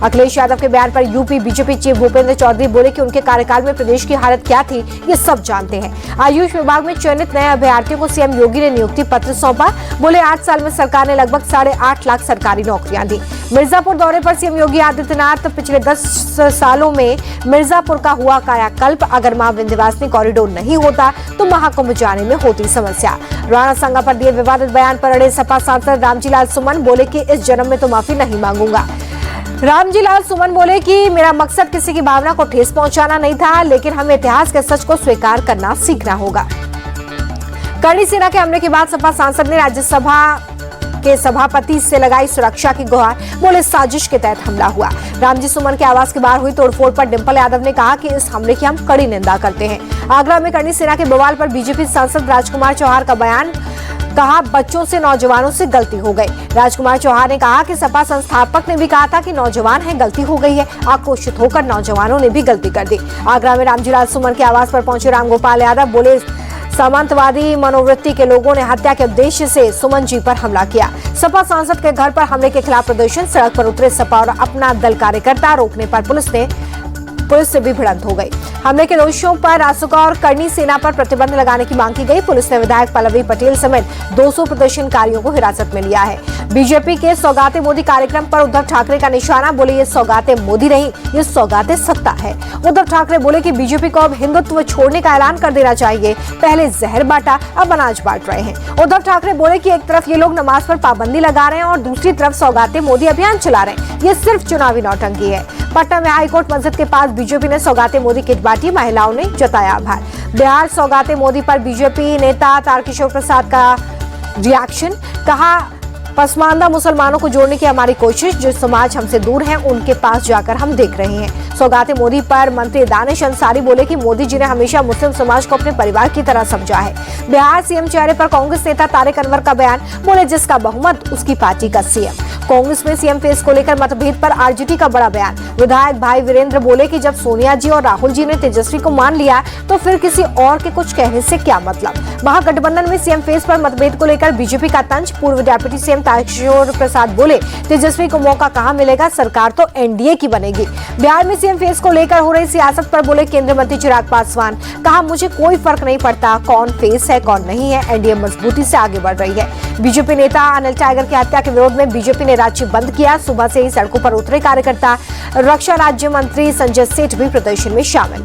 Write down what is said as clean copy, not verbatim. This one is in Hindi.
अखिलेश यादव के बयान पर UP BJP chief Bhupendra Chaudhary बोले कि उनके कार्यकाल में प्रदेश की हालत क्या थी ये सब जानते हैं। आयुष विभाग में चयनित नए अभ्यर्थियों को सीएम योगी ने नियुक्ति पत्र सौंपा। बोले 8 साल में सरकार ने लगभग 8.5 लाख सरकारी नौकरियां दी। मिर्जापुर दौरे पर सीएम योगी आदित्यनाथ पिछले 10 सालों में मिर्जापुर का हुआ कायाकल्प। अगर मां विंध्यवासिनी कॉरिडोर नहीं होता तो महाकुंभ जाने में होती समस्या। राणा सांगा पर दिए विवादित बयान पर अड़े सपा सांसद रामजीलाल सुमन बोले कि इस जन्म में तो माफी नहीं मांगूंगा। रामजीलाल सुमन बोले कि मेरा मकसद किसी की भावना को ठेस पहुंचाना नहीं था, लेकिन हमें इतिहास के सच को स्वीकार करना सीखना होगा। करणी सेना के हमले के बाद सपा सांसद ने राज्यसभा के सभापति से लगाई सुरक्षा की गुहार। बोले साजिश के तहत हमला हुआ। रामजी सुमन के आवास के बाहर हुई तोड़फोड़ पर डिंपल यादव ने कहा कि इस हमले की हम कड़ी निंदा करते हैं। आगरा में करणी सेना के बवाल पर बीजेपी सांसद राजकुमार चौहान का बयान। कहा बच्चों से नौजवानों से गलती हो गई। राजकुमार चौहान ने कहा कि सपा संस्थापक ने भी कहा था कि नौजवान है, गलती हो गई है। आक्रोशित होकर नौजवानों ने भी गलती कर दी। आगरा में रामजीलाल सुमन के आवास पर पहुंचे रामगोपाल यादव बोले सामंतवादी मनोवृत्ति के लोगों ने हत्या के उद्देश्य से सुमन जी पर हमला किया। सपा सांसद के घर पर हमले के खिलाफ प्रदर्शन। सड़क पर उतरे सपा और अपना दल कार्यकर्ता। रोकने पर पुलिस से भी भिड़ंत हो गई। हमले के दोषियों पर रासुका और करणी सेना पर प्रतिबंध लगाने की मांग की गई। पुलिस ने विधायक पल्लवी पटेल समेत 200 प्रदर्शनकारियों को हिरासत में लिया है। बीजेपी के सौगाते मोदी कार्यक्रम पर उद्धव ठाकरे का निशाना। बोले ये सौगाते मोदी नहीं, ये सौगाते सत्ता है। उद्धव ठाकरे बोले कि बीजेपी को अब हिंदुत्व छोड़ने का ऐलान कर देना चाहिए। पहले जहर बांटा, अब अनाज बांट रहे हैं। उद्धव ठाकरे बोले कि एक तरफ ये लोग नमाज पर पाबंदी लगा रहे हैं और दूसरी तरफ सौगाते मोदी अभियान चला रहे हैं। ये सिर्फ चुनावी नौटंकी है। पटना में हाईकोर्ट मस्जिद के पास बीजेपी ने सौगाते मोदी किट बांटी। महिलाओं ने जताया आभार। बिहार सौगाते मोदी पर बीजेपी नेता तारकिशोर प्रसाद का रिएक्शन। कहा पसमानदा मुसलमानों को जोड़ने की हमारी कोशिश, जो समाज हमसे दूर है उनके पास जाकर हम देख रहे हैं। सौगाते मोदी पर मंत्री दानिश अंसारी बोले कि मोदी जी ने हमेशा मुस्लिम समाज को अपने परिवार की तरह समझा है। बिहार सीएम चेहरे पर कांग्रेस नेता तारिक अनवर का बयान। बोले जिसका बहुमत उसकी पार्टी का सीएम। कांग्रेस में सीएम फेस को लेकर मतभेद पर आरजेडी का बड़ा बयान। विधायक भाई वीरेंद्र बोले कि जब सोनिया जी और राहुल जी ने तेजस्वी को मान लिया तो फिर किसी और के कुछ कहने से क्या मतलब। महागठबंधन में सीएम फेस पर मतभेद को लेकर बीजेपी का तंज। पूर्व डिप्टी सीएम तारकिशोर प्रसाद बोले तेजस्वी को मौका कहां मिलेगा, सरकार तो एनडीए की बनेगी। बिहार में सीएम फेस को लेकर हो रही सियासत पर बोले केंद्रीय मंत्री चिराग पासवान। कहा मुझे कोई फर्क नहीं पड़ता कौन फेस है कौन नहीं है, एनडीए मजबूती से आगे बढ़ रही है। बीजेपी नेता अनिल टाइगर की हत्या के विरोध में बीजेपी ने राज्य बंद किया। सुबह से ही सड़कों पर उतरे कार्यकर्ता। रक्षा राज्य मंत्री संजय सेठ भी प्रदर्शन में शामिल।